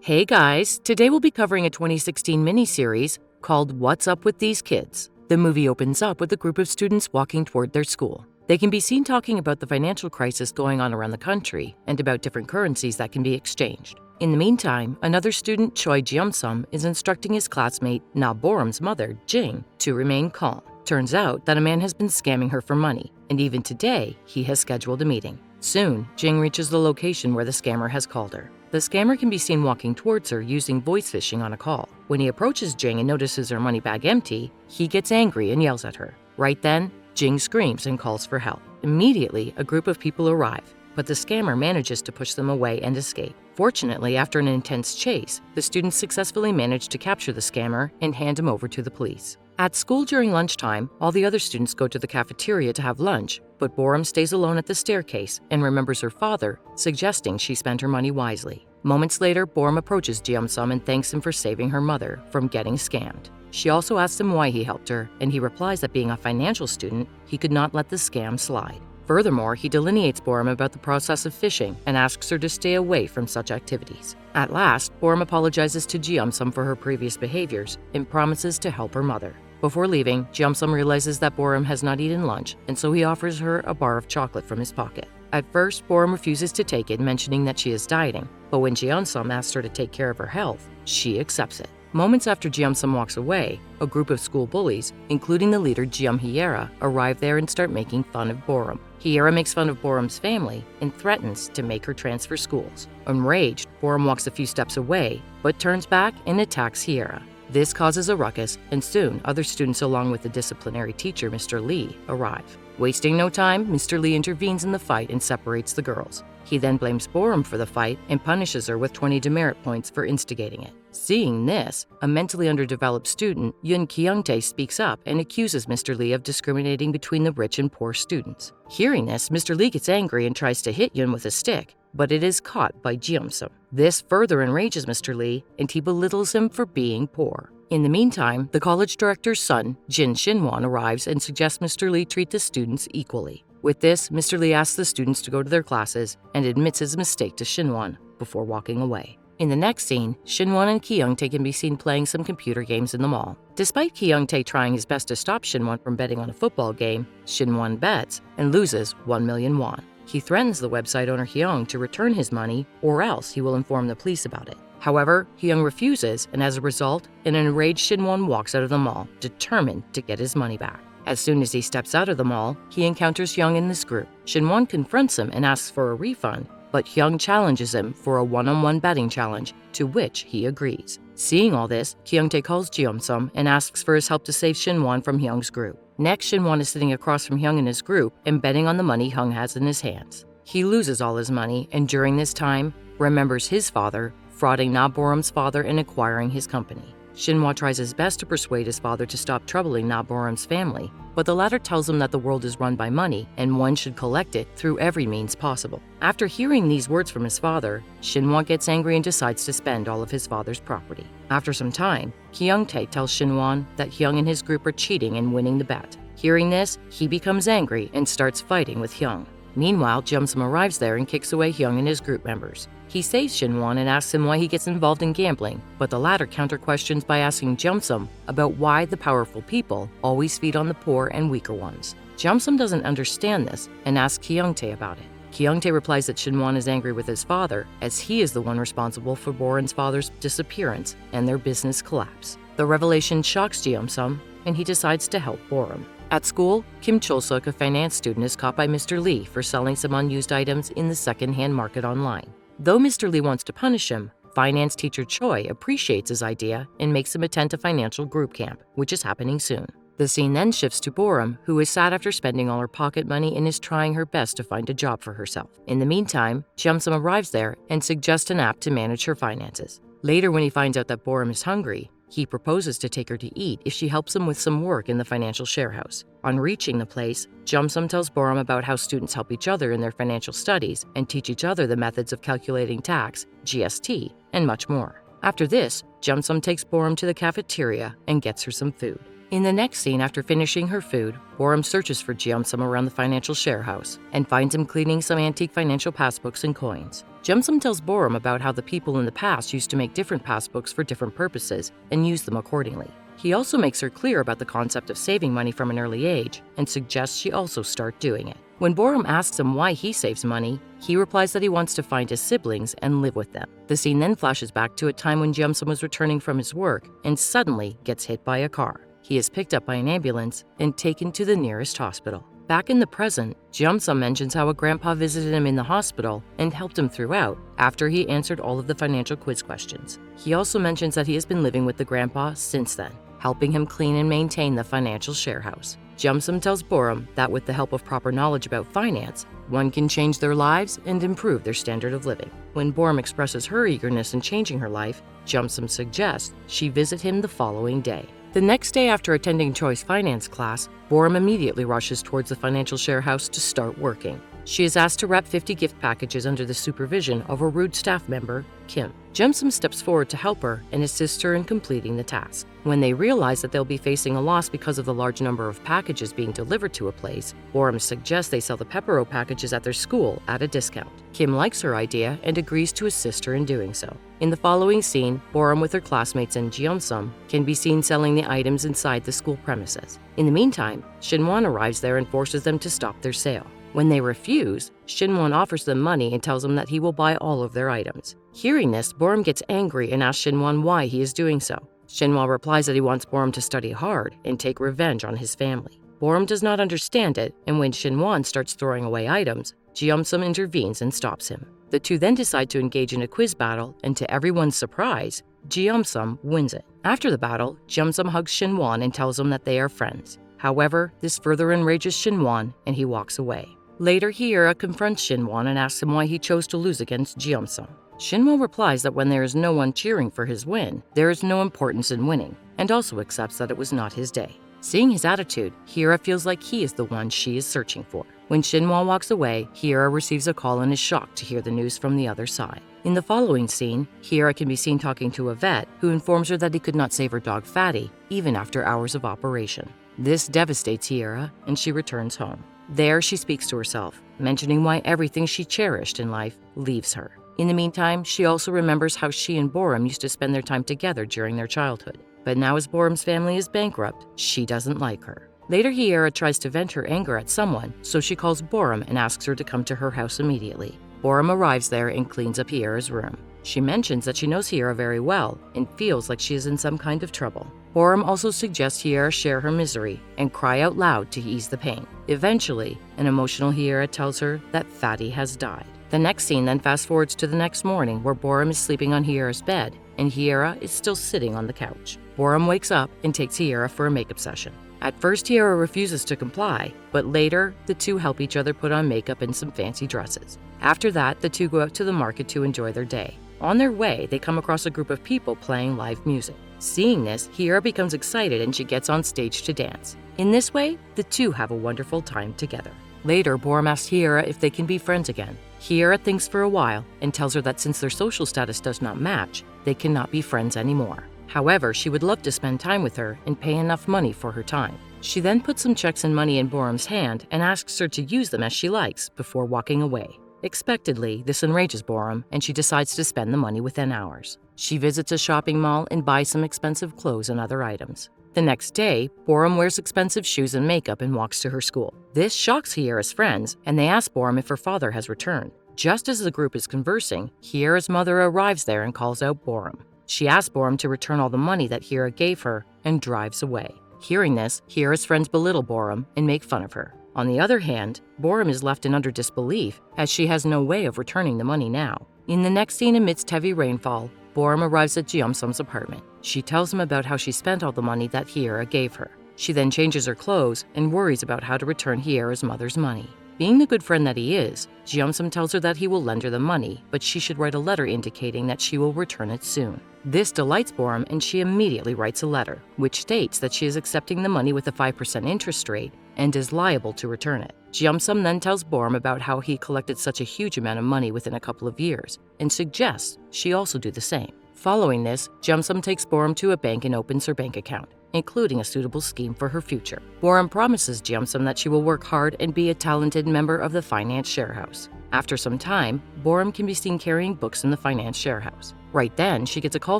Hey guys, today we'll be covering a 2016 miniseries called What's Up with These Kids? The movie opens up with a group of students walking toward their school. They can be seen talking about the financial crisis going on around the country and about different currencies that can be exchanged. In the meantime, another student, Choi Jeom-sum, is instructing his classmate, Na Borum's mother, Jing, to remain calm. Turns out that a man has been scamming her for money, and even today, he has scheduled a meeting. Soon, Jing reaches the location where the scammer has called her. The scammer can be seen walking towards her using voice phishing on a call. When he approaches Jing and notices her money bag empty, he gets angry and yells at her. Right then, Jing screams and calls for help. Immediately, a group of people arrive, but the scammer manages to push them away and escape. Fortunately, after an intense chase, the students successfully manage to capture the scammer and hand him over to the police. At school during lunchtime, all the other students go to the cafeteria to have lunch, but Borum stays alone at the staircase and remembers her father, suggesting she spend her money wisely. Moments later, Borum approaches Jeom-sum and thanks him for saving her mother from getting scammed. She also asks him why he helped her, and he replies that being a financial student, he could not let the scam slide. Furthermore, he delineates Borum about the process of phishing and asks her to stay away from such activities. At last, Borum apologizes to Jeom-sum for her previous behaviors and promises to help her mother. Before leaving, Jeom-sum realizes that Borum has not eaten lunch, and so he offers her a bar of chocolate from his pocket. At first, Borum refuses to take it, mentioning that she is dieting, but when Jeom-sum asks her to take care of her health, she accepts it. Moments after Jeom-sum walks away, a group of school bullies, including the leader Jeom Hyera, arrive there and start making fun of Borum. Hyera makes fun of Borum's family and threatens to make her transfer schools. Enraged, Borum walks a few steps away, but turns back and attacks Hyera. This causes a ruckus, and soon other students along with the disciplinary teacher, Mr. Lee, arrive. Wasting no time, Mr. Lee intervenes in the fight and separates the girls. He then blames Borum for the fight and punishes her with 20 demerit points for instigating it. Seeing this, a mentally underdeveloped student, Yoon Kyung-tae, speaks up and accuses Mr. Lee of discriminating between the rich and poor students. Hearing this, Mr. Lee gets angry and tries to hit Yoon with a stick, but it is caught by Jeom-sum. This further enrages Mr. Lee, and he belittles him for being poor. In the meantime, the college director's son, Jin Shinwon, arrives and suggests Mr. Lee treat the students equally. With this, Mr. Lee asks the students to go to their classes and admits his mistake to Shinwon before walking away. In the next scene, Shinwon and Kyung-tae can be seen playing some computer games in the mall. Despite Kyung-tae trying his best to stop Shinwon from betting on a football game, Shinwon bets and loses 1 million won. He threatens the website owner Hyung to return his money, or else he will inform the police about it. However, Hyung refuses, and as a result, an enraged Shinwon walks out of the mall, determined to get his money back. As soon as he steps out of the mall, he encounters Hyung in this group. Shinwon confronts him and asks for a refund, but Hyung challenges him for a one-on-one betting challenge, to which he agrees. Seeing all this, Kyung-tae calls Jeom-sum and asks for his help to save Shinwon from Hyung's group. Next, Shinwon is sitting across from Hyung in his group and betting on the money Hyung has in his hands. He loses all his money, and during this time, remembers his father, frauding Na Borum's father and acquiring his company. Shinwon tries his best to persuade his father to stop troubling Na Borum's family, but the latter tells him that the world is run by money and one should collect it through every means possible. After hearing these words from his father, Shinwon gets angry and decides to spend all of his father's property. After some time, Kyung-tae tells Shinwon that Hyung and his group are cheating and winning the bet. Hearing this, he becomes angry and starts fighting with Hyung. Meanwhile, Jeom-sum arrives there and kicks away Hyung and his group members. He saves Shinwon and asks him why he gets involved in gambling, but the latter counter-questions by asking Jeom-sum about why the powerful people always feed on the poor and weaker ones. Jeom-sum doesn't understand this and asks Kyung-tae about it. Kyung-tae replies that Shinwon is angry with his father, as he is the one responsible for Borum's father's disappearance and their business collapse. The revelation shocks Jeom-sum, and he decides to help Borum. At school, Kim Chol-suk, a finance student, is caught by Mr. Lee for selling some unused items in the second-hand market online. Though Mr. Lee wants to punish him, finance teacher Choi appreciates his idea and makes him attend a financial group camp, which is happening soon. The scene then shifts to Borum, who is sad after spending all her pocket money and is trying her best to find a job for herself. In the meantime, Jeom-sum arrives there and suggests an app to manage her finances. Later, when he finds out that Borum is hungry, he proposes to take her to eat if she helps him with some work in the financial share house. On reaching the place, Jeom-sum tells Borum about how students help each other in their financial studies and teach each other the methods of calculating tax, GST, and much more. After this, Jeom-sum takes Borum to the cafeteria and gets her some food. In the next scene, after finishing her food, Borum searches for Jeomsum around the financial share house and finds him cleaning some antique financial passbooks and coins. Jeomsum tells Borum about how the people in the past used to make different passbooks for different purposes and use them accordingly. He also makes her clear about the concept of saving money from an early age and suggests she also start doing it. When Borum asks him why he saves money, he replies that he wants to find his siblings and live with them. The scene then flashes back to a time when Jeomsum was returning from his work and suddenly gets hit by a car. He is picked up by an ambulance and taken to the nearest hospital. Back in the present, Jeomsum mentions how a grandpa visited him in the hospital and helped him throughout after he answered all of the financial quiz questions. He also mentions that he has been living with the grandpa since then, helping him clean and maintain the financial share house. Jeomsum tells Borum that with the help of proper knowledge about finance, one can change their lives and improve their standard of living. When Borum expresses her eagerness in changing her life, Jeomsum suggests she visit him the following day. The next day after attending Choi's finance class, Borum immediately rushes towards the financial share house to start working. She is asked to wrap 50 gift packages under the supervision of a rude staff member, Kim. Jeomsum steps forward to help her and assists her in completing the task. When they realize that they'll be facing a loss because of the large number of packages being delivered to a place, Borum suggests they sell the Pepero packages at their school at a discount. Kim likes her idea and agrees to assist her in doing so. In the following scene, Borum with her classmates and Jeomsum can be seen selling the items inside the school premises. In the meantime, Shinwon arrives there and forces them to stop their sale. When they refuse, Shinwon offers them money and tells them that he will buy all of their items. Hearing this, Borum gets angry and asks Shinwon why he is doing so. Shinwon replies that he wants Borum to study hard and take revenge on his family. Borum does not understand it, and when Shinwon starts throwing away items, Jeomsum intervenes and stops him. The two then decide to engage in a quiz battle, and to everyone's surprise, Jeomsum wins it. After the battle, Jeomsum hugs Shinwon and tells him that they are friends. However, this further enrages Shinwon, and he walks away. Later, Hiera confronts Shinwon and asks him why he chose to lose against Jeomsum. Shinwon replies that when there is no one cheering for his win, there is no importance in winning, and also accepts that it was not his day. Seeing his attitude, Hiera feels like he is the one she is searching for. When Shinwon walks away, Hiera receives a call and is shocked to hear the news from the other side. In the following scene, Hiera can be seen talking to a vet who informs her that he could not save her dog Fatty, even after hours of operation. This devastates Hiera, and she returns home. There, she speaks to herself, mentioning why everything she cherished in life leaves her. In the meantime, she also remembers how she and Borum used to spend their time together during their childhood. But now as Borum's family is bankrupt, she doesn't like her. Later, Hiera tries to vent her anger at someone, so she calls Borum and asks her to come to her house immediately. Borum arrives there and cleans up Hiera's room. She mentions that she knows Hiera very well and feels like she is in some kind of trouble. Borum also suggests Hiera share her misery and cry out loud to ease the pain. Eventually, an emotional Hiera tells her that Fatty has died. The next scene then fast forwards to the next morning where Borum is sleeping on Hiera's bed and Hiera is still sitting on the couch. Borum wakes up and takes Hiera for a makeup session. At first, Hiera refuses to comply, but later, the two help each other put on makeup and some fancy dresses. After that, the two go out to the market to enjoy their day. On their way, they come across a group of people playing live music. Seeing this, Hiera becomes excited and she gets on stage to dance. In this way, the two have a wonderful time together. Later, Borum asks Hiera if they can be friends again. Hiera thinks for a while and tells her that since their social status does not match, they cannot be friends anymore. However, she would love to spend time with her and pay enough money for her time. She then puts some checks and money in Borum's hand and asks her to use them as she likes before walking away. Expectedly, this enrages Borum, and she decides to spend the money within hours. She visits a shopping mall and buys some expensive clothes and other items. The next day, Borum wears expensive shoes and makeup and walks to her school. This shocks Hiera's friends, and they ask Borum if her father has returned. Just as the group is conversing, Hiera's mother arrives there and calls out Borum. She asks Borum to return all the money that Hiera gave her and drives away. Hearing this, Hiera's friends belittle Borum and make fun of her. On the other hand, Borum is left in utter disbelief as she has no way of returning the money now. In the next scene, amidst heavy rainfall, Borum arrives at Jeomsum's apartment. She tells him about how she spent all the money that Hiera gave her. She then changes her clothes and worries about how to return Hiera's mother's money. Being the good friend that he is, Jeomsum tells her that he will lend her the money, but she should write a letter indicating that she will return it soon. This delights Borum, and she immediately writes a letter, which states that she is accepting the money with a 5% interest rate and is liable to return it. Jeomsum then tells Borum about how he collected such a huge amount of money within a couple of years and suggests she also do the same. Following this, Jeomsum takes Borum to a bank and opens her bank account, including a suitable scheme for her future. Borum promises Jeomsum that she will work hard and be a talented member of the finance sharehouse. After some time, Borum can be seen carrying books in the finance sharehouse. Right then, she gets a call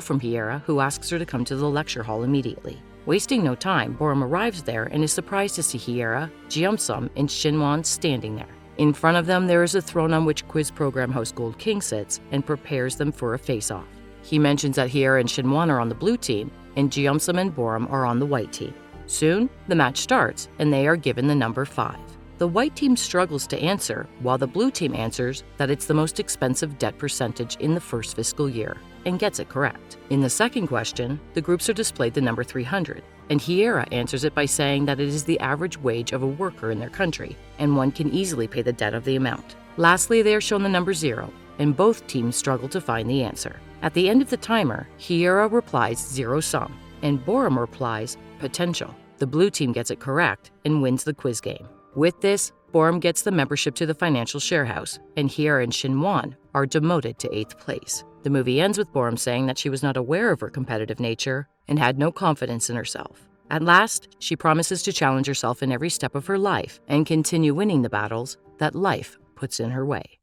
from Hiera, who asks her to come to the lecture hall immediately. Wasting no time, Borum arrives there and is surprised to see Hiera, Jeomsum, and Shinwon standing there. In front of them, there is a throne on which quiz program host Gold King sits and prepares them for a face-off. He mentions that Hiera and Shinwon are on the blue team, and Jeomsum and Borum are on the white team. Soon, the match starts, and they are given the number 5. The white team struggles to answer, while the blue team answers that it's the most expensive debt percentage in the first fiscal year, and gets it correct. In the second question, the groups are displayed the number 300, and Hiera answers it by saying that it is the average wage of a worker in their country, and one can easily pay the debt of the amount. Lastly, they are shown the number 0, and both teams struggle to find the answer. At the end of the timer, Hiera replies 0 sum, and Borum replies potential. The blue team gets it correct and wins the quiz game. With this, Borum gets the membership to the financial sharehouse, and Hiera and Shinwon are demoted to 8th place. The movie ends with Borum saying that she was not aware of her competitive nature and had no confidence in herself. At last, she promises to challenge herself in every step of her life and continue winning the battles that life puts in her way.